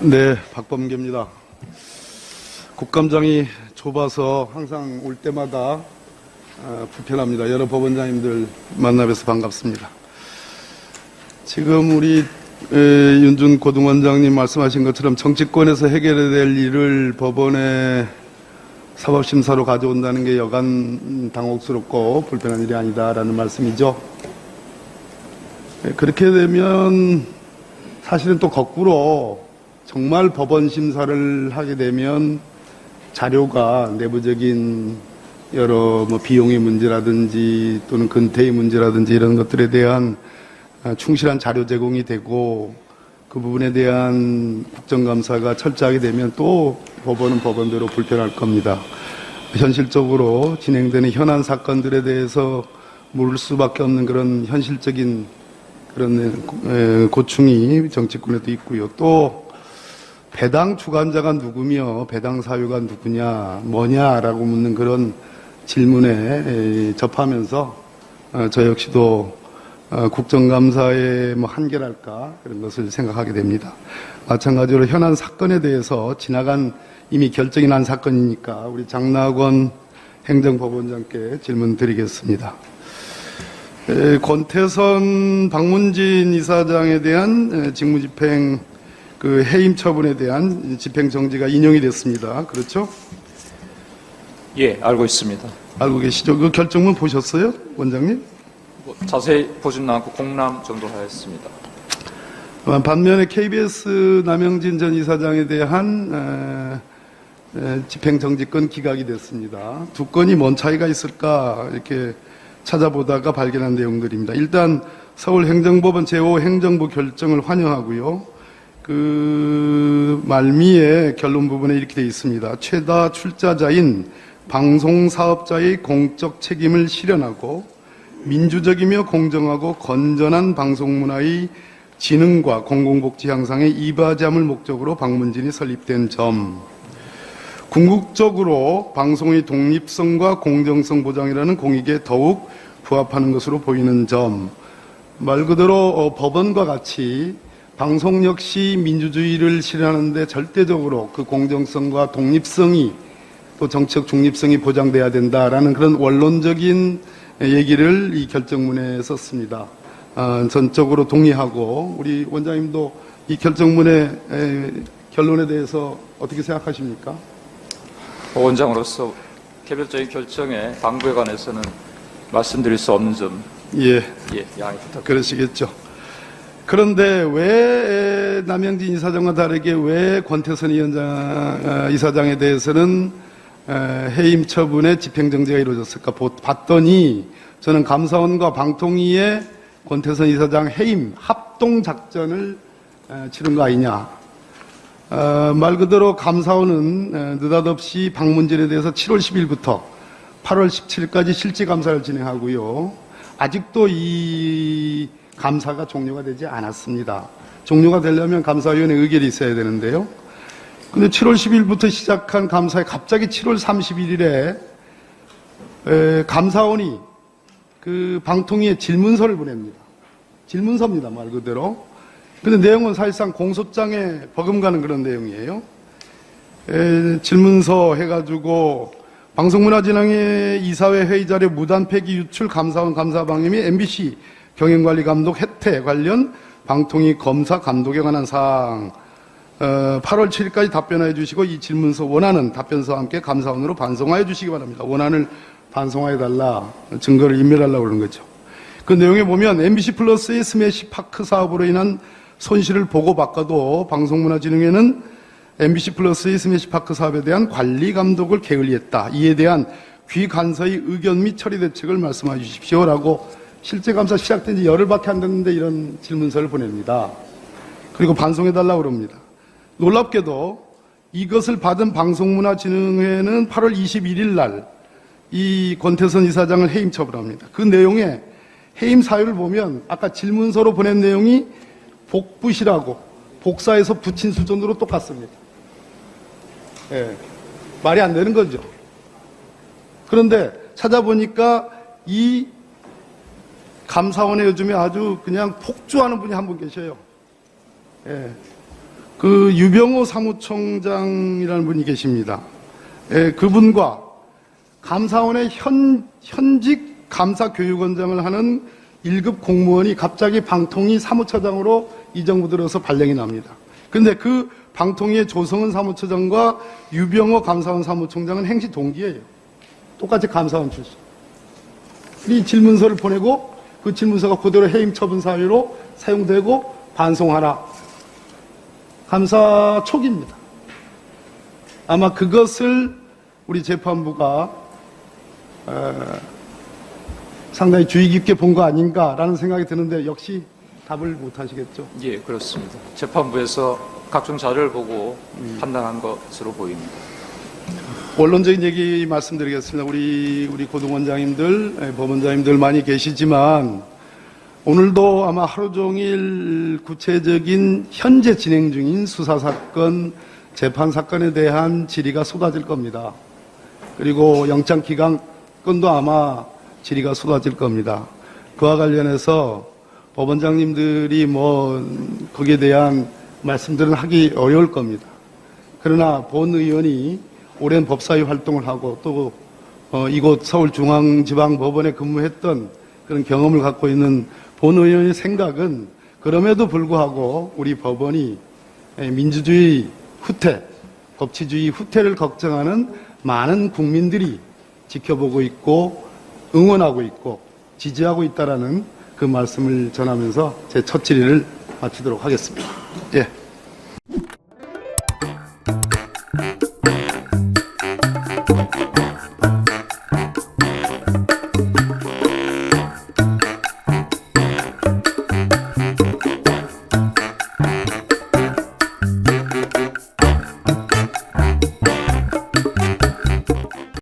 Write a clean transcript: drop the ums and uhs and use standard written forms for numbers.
네, 박범계입니다. 국감장이 좁아서 항상 올 때마다 불편합니다. 여러 법원장님들 만나 뵈서 반갑습니다. 지금 우리 윤준 고등원장님 말씀하신 것처럼 정치권에서 해결해야 될 일을 법원에 사법심사로 가져온다는 게 여간 당혹스럽고 불편한 일이 아니다라는 말씀이죠. 그렇게 되면 사실은 또 거꾸로 정말 법원 심사를 하게 되면 자료가 내부적인 여러 비용의 문제라든지 또는 근태의 문제라든지 이런 것들에 대한 충실한 자료 제공이 되고 그 부분에 대한 국정감사가 철저하게 되면 또 법원은 법원대로 불편할 겁니다. 현실적으로 진행되는 현안 사건들에 대해서 물을 수밖에 없는 그런 현실적인 그런 고충이 정치권에도 있고요. 또 배당 주관자가 누구며 배당 사유가 누구냐 뭐냐라고 묻는 그런 질문에 접하면서 저 역시도 국정감사의 한계랄까 그런 것을 생각하게 됩니다. 마찬가지로 현안 사건에 대해서 지나간 이미 결정이 난 사건이니까 우리 장나권 행정법원장께 질문 드리겠습니다. 권태선 박문진 이사장에 대한 직무집행 해임 처분에 대한 집행정지가 인용이 됐습니다. 그렇죠? 예, 알고 있습니다. 알고 계시죠? 그 결정문 보셨어요, 원장님? 자세히 보진 않고 공람 정도 하였습니다. 반면에 KBS 남영진 전 이사장에 대한 집행정지권 기각이 됐습니다. 두 건이 뭔 차이가 있을까 이렇게 찾아보다가 발견한 내용들입니다. 일단 서울행정법원 제5행정부 결정을 환영하고요. 그 말미에 결론 부분에 이렇게 되어 있습니다. 최다 출자자인 방송사업자의 공적 책임을 실현하고 민주적이며 공정하고 건전한 방송문화의 진흥과 공공복지 향상에 이바지함을 목적으로 박문진이 설립된 점, 궁극적으로 방송의 독립성과 공정성 보장이라는 공익에 더욱 부합하는 것으로 보이는 점, 말 그대로 법원과 같이 방송 역시 민주주의를 실현하는 데 절대적으로 그 공정성과 독립성이 또 정치적 중립성이 보장돼야 된다라는 그런 원론적인 얘기를 이 결정문에 썼습니다. 전적으로 동의하고 우리 원장님도 이 결정문의 결론에 대해서 어떻게 생각하십니까? 원장으로서 개별적인 결정의 방법에 관해서는 말씀드릴 수 없는 점 양해 부탁드립니다. 그러시겠죠. 그런데 왜 남영진 이사장과 다르게 왜 권태선 이사장에 대해서는 해임 처분의 집행정지가 이루어졌을까 봤더니 저는 감사원과 방통위의 권태선 이사장 해임 합동작전을 치른 거 아니냐. 말 그대로 감사원은 느닷없이 박문진에 대해서 7월 10일부터 8월 17일까지 실질감사를 진행하고요. 아직도 이 감사가 종료가 되지 않았습니다. 종료가 되려면 감사위원회 의결이 있어야 되는데요. 근데 7월 10일부터 시작한 감사에 갑자기 7월 31일에 감사원이 그 방통위에 질문서를 보냅니다. 질문서입니다, 말 그대로. 근데 내용은 사실상 공소장에 버금가는 그런 내용이에요. 질문서 해가지고 방송문화진흥회 이사회 회의 자료 무단 폐기 유출 감사원 감사방해 및 MBC 경영관리감독 혜택 관련 방통위 검사 감독에 관한 사항 8월 7일까지 답변해 주시고 이 질문서 원하는 답변서와 함께 감사원으로 반송하여 주시기 바랍니다. 원안을 반송하여 달라, 증거를 인멸하려고 그러는 거죠. 그 내용에 보면 MBC 플러스의 스매시 파크 사업으로 인한 손실을 보고받고도 방송문화진흥회는 MBC 플러스의 스매시 파크 사업에 대한 관리 감독을 게을리했다. 이에 대한 귀간서의 의견 및 처리 대책을 말씀해 주십시오라고 실제 감사 시작된 지 열흘밖에 안 됐는데 이런 질문서를 보냅니다. 그리고 반송해달라고 그럽니다. 놀랍게도 이것을 받은 방송문화진흥회는 8월 21일 날 이 권태선 이사장을 해임 처분합니다. 그 내용에 해임 사유를 보면 아까 질문서로 보낸 내용이 복붙이라고 복사해서 붙인 수준으로 똑같습니다. 말이 안 되는 거죠. 그런데 찾아보니까 이 감사원에 요즘에 아주 그냥 폭주하는 분이 한 분 계셔요. 그 유병호 사무총장이라는 분이 계십니다. 그분과 감사원의 현직 감사교육원장을 하는 1급 공무원이 갑자기 방통위 사무처장으로 이 정부 들어서 발령이 납니다. 그런데 그 방통위의 조성은 사무처장과 유병호 감사원 사무총장은 행시 동기예요. 똑같이 감사원 출신. 이 질문서를 보내고 그 질문서가 그대로 해임 처분 사유로 사용되고 반송하라. 감사 초기입니다. 아마 그것을 우리 재판부가 상당히 주의 깊게 본 거 아닌가라는 생각이 드는데 역시 답을 못 하시겠죠? 예, 그렇습니다. 재판부에서 각종 자료를 보고 판단한 것으로 보입니다. 원론적인 얘기 말씀드리겠습니다. 우리 고등원장님들, 법원장님들 많이 계시지만 오늘도 아마 하루 종일 구체적인 현재 진행 중인 수사사건, 재판사건에 대한 질의가 쏟아질 겁니다. 그리고 영장기각건도 아마 질의가 쏟아질 겁니다. 그와 관련해서 법원장님들이 거기에 대한 말씀들은 하기 어려울 겁니다. 그러나 본 의원이 오랜 법사위 활동을 하고 또 이곳 서울중앙지방법원에 근무했던 그런 경험을 갖고 있는 본 의원의 생각은 그럼에도 불구하고 우리 법원이 민주주의 후퇴, 법치주의 후퇴를 걱정하는 많은 국민들이 지켜보고 있고 응원하고 있고 지지하고 있다라는 그 말씀을 전하면서 제 첫 질의를 마치도록 하겠습니다.